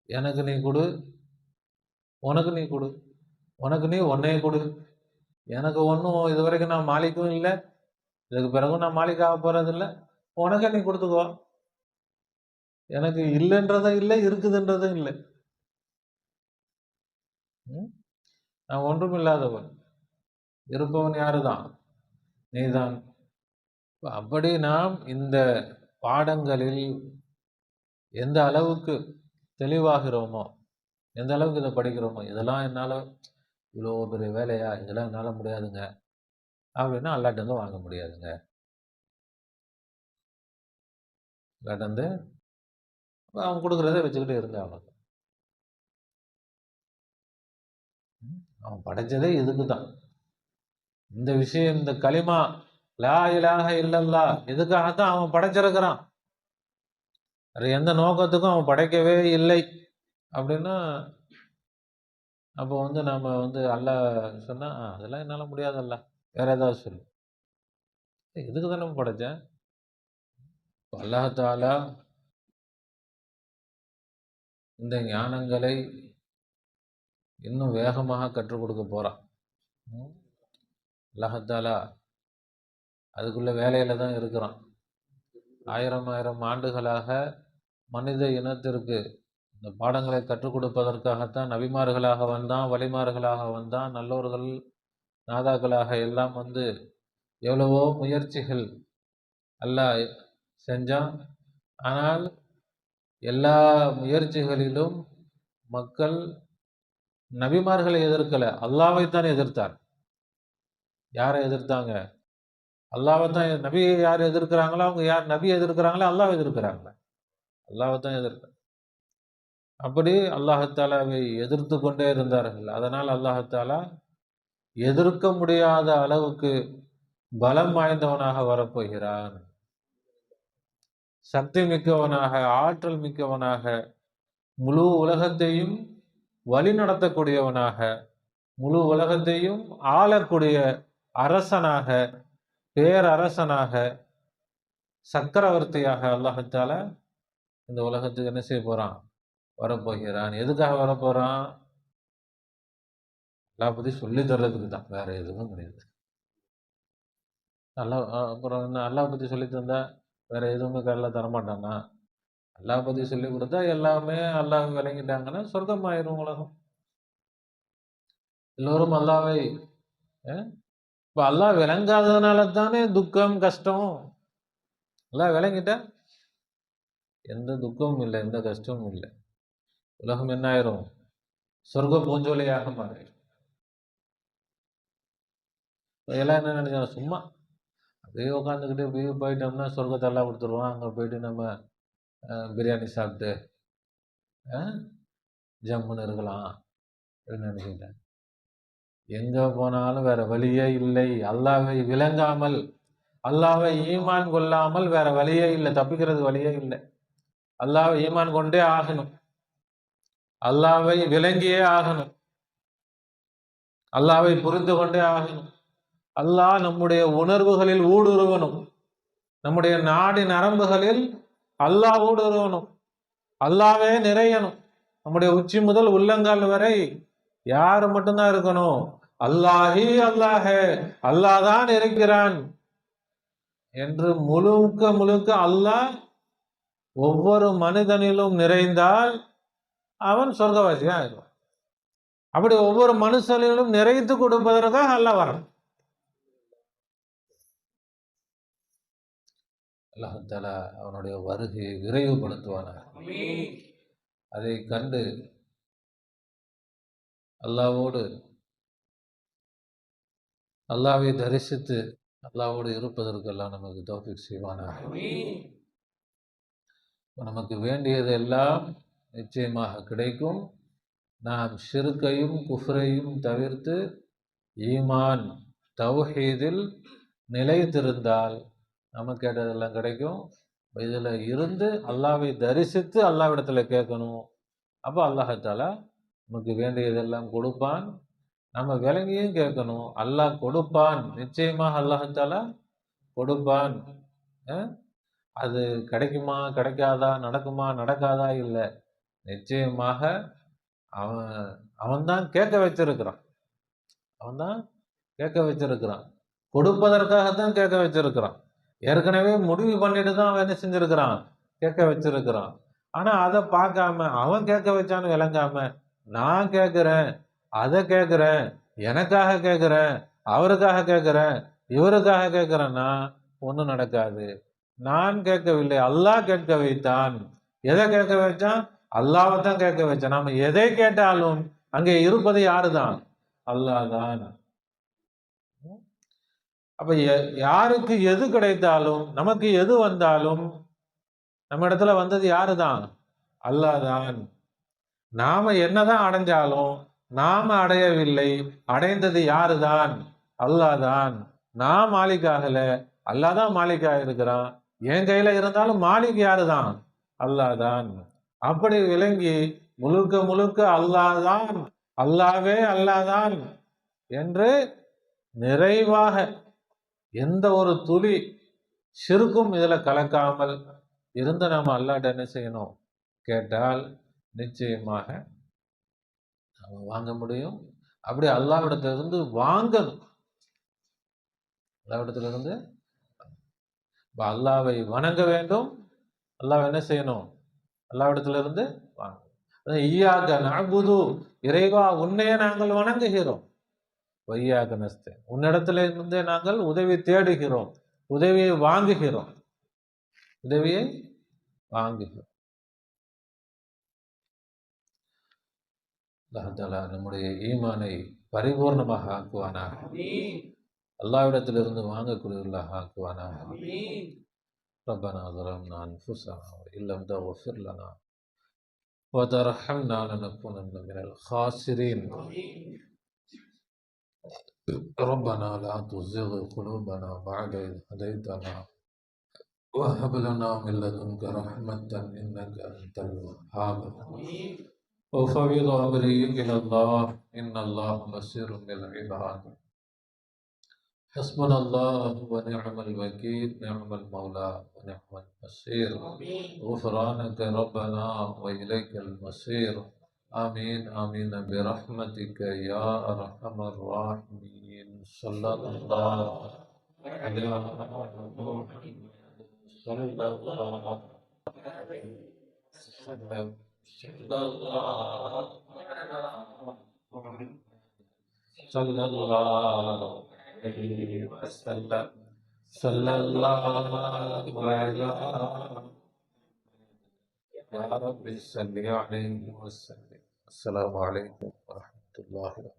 A: எனக்கு நீ கொடு, உனக்கு நீ கொடு, உனக்கு நீ ஒன்னையே கொடு. எனக்கு ஒன்றும் இது வரைக்கும் நான் மாலிக்கும் இல்லை, இதுக்கு பிறகும் நான் மாலிக்காக போறதில்லை. உனக்கே நீ கொடுத்துக்கோ. எனக்கு இல்லைன்றதும் இல்லை, இருக்குதுன்றதும் இல்லை. நான் ஒன்றும் இல்லாதவன், இருப்பவன் யாருதான்? நீதான். அப்படி நாம் இந்த பாடங்களில் எந்த அளவுக்கு தெளிவாகிறோமோ, எந்த அளவுக்கு இதை படிக்கிறோமோ, இதெல்லாம் என்னால் இவ்வளோ பெரிய வேலையா, இதெல்லாம் என்னால் முடியாதுங்க அப்படின்னா அல்லாட்டேருந்து வாங்க முடியாதுங்க. அல்லாட்டேருந்து அவன் கொடுக்குறத வச்சுக்கிட்டு இருங்க. அவன் படைச்சதே இதுக்கு தான். இந்த விஷயம், இந்த கலிமா லா இலாஹ இல்லல்லாஹ் இதுக்காகத்தான் அவன் படைச்சிருக்கிறான். அது எந்த நோக்கத்துக்கும் அவன் படைக்கவே இல்லை. அப்படின்னா அப்போ நம்ம அல்லாஹ் சொன்னா அதெல்லாம் என்னால் முடியாதல்ல, வேற ஏதாவது சொல்லு. இதுக்கு தானே படைச்சேன். அல்லாஹ் தஆலா இந்த ஞானங்களை இன்னும் வேகமாக கற்றுக் கொடுக்க போறான். அல்லாஹ் தஆலா அதுக்குள்ள வேலையில தான் இருக்கிறான். 1000 ஆண்டுகளாக மனித இனத்திற்கு இந்த பாடங்களை கற்றுக் கொடுப்பதற்காகத்தான் நபிமார்களாக வந்தான், வலிமார்களாக வந்தான், நல்லோர்கள் நாதாக்களாக எல்லாம் எவ்வளவோ முயற்சிகள் அல்லாஹ் செஞ்சான். ஆனால் எல்லா முயற்சிகளிலும் மக்கள் நபிமார்களை எதிர்க்கல, அல்லாஹ்வைத்தான் எதிர்த்தார். யாரை எதிர்த்தாங்க? அல்லாஹ்வை தான். நபியை யார் எதிர்க்கிறாங்களோ அவங்க யார்? நபியை எதிர்க்கிறாங்களோ அல்லாஹ்வை எதிர்க்கிறாங்க? அல்லாஹ்வை தான் எதிர்க்கிறாங்க. அப்படி அல்லாஹ் தஆலாவை எதிர்த்து கொண்டே இருந்தார்கள். அதனால் அல்லாஹ் தஆலா எதிர்க்க முடியாத அளவுக்கு பலம் வாய்ந்தவனாக வரப்போகிறான். சக்தி மிக்கவனாக, ஆற்றல் மிக்கவனாக, முழு உலகத்தையும் வழி நடத்தக்கூடியவனாக, முழு உலகத்தையும் ஆளக்கூடிய அரசனாக, பேரரசனாக, சக்கரவர்த்தியாக அல்லாஹ் தஆலா இந்த உலகத்துக்கு என்ன செய்ய போறான்? வரப்போகிறான். எதுக்காக வரப்போறான்? அல்லாஹ் பற்றி சொல்லி தர்றதுக்கு தான், வேற எதுவும் கிடையாது. அல்லாஹ் அப்புறம் என்ன அல்லாஹ் பற்றி சொல்லி தந்தா வேற எதுவுமே கடலில் தரமாட்டானா? அல்லாஹ் பற்றி சொல்லி கொடுத்தா எல்லாமே அல்லாஹ் விளங்கிட்டாங்கன்னா சொர்க்கமாயிரும் உலகம். எல்லோரும் அல்லாவை இப்போ அல்லாஹ் விளங்காததுனால தானே துக்கம் கஷ்டம். அல்லாஹ் விளங்கிட்டா எந்த துக்கமும் இல்லை, எந்த கஷ்டமும் இல்லை. உலகம் என்ன ஆயிரும்? சொர்க்க பூஞ்சோலையாக மாறிடும். எல்லாம் என்ன நினைச்சாங்க, சும்மா அப்படியே உட்காந்துக்கிட்டு அப்படியே போயிட்டோம்னா சொர்க்கத்தை எல்லாம் கொடுத்துருவோம், அங்கே போயிட்டு நம்ம பிரியாணி சாப்பிட்டு ஜம்முன்னு இருக்கலாம் அப்படின்னு நினைக்கிட்டேன். எங்கே போனாலும் வேற வழியே இல்லை. அல்லாவை விளங்காமல், அல்லாவை ஈமான் கொள்ளாமல் வேற வழியே இல்லை, தப்பிக்கிறது வழியே இல்லை. அல்லாவை ஈமான் கொண்டே ஆகணும், அல்லாவை விளங்கியே ஆகணும், அல்லாவை புரிந்து கொண்டே ஆகணும். அல்லாஹ் நம்முடைய உணர்வுகளில் ஊடுருவணும், நம்முடைய நாடி நரம்புகளில் அல்லாஹ் ஊடுருவணும், அல்லாவே நிறையணும். நம்முடைய உச்சி முதல் உள்ளங்கால் வரை யார் மட்டும்தான் இருக்கணும்? அல்லாஹி அல்லாஹே, அல்லாஹ் தான் இருக்கிறான் என்று முழுக்க முழுக்க அல்லாஹ் ஒவ்வொரு மனிதனிலும் நிறைந்தால் அவன் சொர்க்கவாசியா இருக்கும். அப்படி ஒவ்வொரு மனுஷனிலும் நிறைத்து கொடுப்பதற்காக அல்லாஹ் வரணும். அல்லாஹ் தஆலா அவனுடைய வருகையை விரைவுபடுத்துவானார். அதை கண்டு அல்லாஹ்வோடு, அல்லாஹ்வை தரிசித்து அல்லாஹ்வோடு இருப்பதற்கெல்லாம் நமக்கு தௌஃபீக் செய்வானார். நமக்கு வேண்டியதெல்லாம் நிச்சயமாக கிடைக்கும். நாம் ஷிர்கையும் குஃப்ரையும் தவிர்த்து ஈமான் தௌஹீதில் நிலைத்திருந்தால் நமக்கு கேட்டதெல்லாம் கிடைக்கும். இதில் இருந்து அல்லாஹ்வை தரிசித்து அல்லாஹ்விடத்தில் கேட்கணும். அப்போ அல்லாஹ் தஆலா நமக்கு வேண்டியதெல்லாம் கொடுப்பான். நம்ம விளங்கியும் கேட்கணும். அல்லாஹ் கொடுப்பான், நிச்சயமாக அல்லாஹ் தஆலா கொடுப்பான். அது கிடைக்குமா கிடைக்காதா, நடக்குமா நடக்காதா இல்லை, நிச்சயமாக அவன் தான் கேட்க வச்சிருக்கிறான். அவன் தான் கேட்க வச்சிருக்கிறான், கொடுப்பதற்காகத்தான் கேட்க வச்சிருக்கிறான். ஏற்கனவே முடிவு பண்ணிட்டு தான் அவன் என்ன செஞ்சிருக்கிறான், கேட்க வச்சிருக்கிறான். ஆனா அதை பார்க்காம அவன் கேட்க வச்சான்னு விளங்காம நான் கேட்கிறேன், அதை கேட்கிறேன், எனக்காக கேட்கிறேன், அவருக்காக கேட்கிறேன், இவருக்காக கேட்கிறேன்னா ஒன்றும் நடக்காது. நான் கேட்கவில்லை, அல்லாஹ் கேட்க வைத்தான். எதை கேட்க வச்சான்? அல்லாஹ்வை தான் கேட்க வச்சான். நாம எதை கேட்டாலும் அங்கே இருப்பது யாரு தான்? அல்லாஹ் தான். அப்ப யாருக்கு எது கிடைத்தாலும், நமக்கு எது வந்தாலும் நம்ம இடத்துல வந்தது யாரு தான்? அல்லாஹ் தான். நாம என்னதான் அடைஞ்சாலும் நாம அடையவில்லை, அடைந்தது யாரு தான்? அல்லாஹ் தான். நான் மாலிக்காகல, அல்லாஹ் தான் மாலிக்காக இருக்கிறான். என் கையில இருந்தாலும் மாலிக் யாரு தான்? அல்லாஹ் தான். அப்படி விளங்கி முழுக்க முழுக்க அல்லாஹ் தான், அல்லாவே அல்லாஹ் தான் என்று நிறைவாக எந்த ஒரு துளி ஷிர்க்கும் இதுல கலக்காமல் இருந்து நம்ம அல்லாஹ்ட்ட என்ன செய்யணும்? கேட்டால் நிச்சயமாக நம்ம வாங்க முடியும். அப்படி அல்லாஹ்விடத்திலிருந்து வாங்கணும். அல்லாஹ்விடத்திலிருந்து அல்லாஹ்வை வணங்க வேண்டும். அல்லாஹ் என்ன செய்யணும்? அல்லாஹ்விடத்திலிருந்து வாங்க. ஈயாக நஅபுது, இறைவா உன்னையே நாங்கள் வணங்குகிறோம். வையாக நஸ்தே, உன்னிடத்துல இருந்தே நாங்கள் உதவி தேடுகிறோம், உதவியை வாங்குகிறோம், உதவியை வாங்குகிறோம். அல்லாஹ் தஆலா நம்முடைய ஈமானை பரிபூர்ணமாக ஆக்குவானாக. அல்லாஹ்விடத்திலிருந்து வாங்கக்கூடியவர்களாக ஆக்குவானாக. ரப்பனா ظلمنا أنفسنا وإن لم تغفر لنا وترحمنا لنكونن من الخاسرين. ربنا لا تزغ قلوبنا بعد إذ هديتنا وهب لنا من لدنك رحمة إنك أنت الوهاب. وفوض أمري إلى الله إن الله بصير بالعباد. حسبنا الله ونعم الوكيل، نعم المولى ونعم النصير. غفرانك ربنا وإليك المصير. آمين آمين برحمتك يا أرحم الراحمين. صلى الله على محمد صلى الله عليه وسلم. صلى الله على محمد صلى الله عليه وسلم. صلى الله على يا رب صل عليه وسلم. السلام عليكم ورحمة الله وبركاته.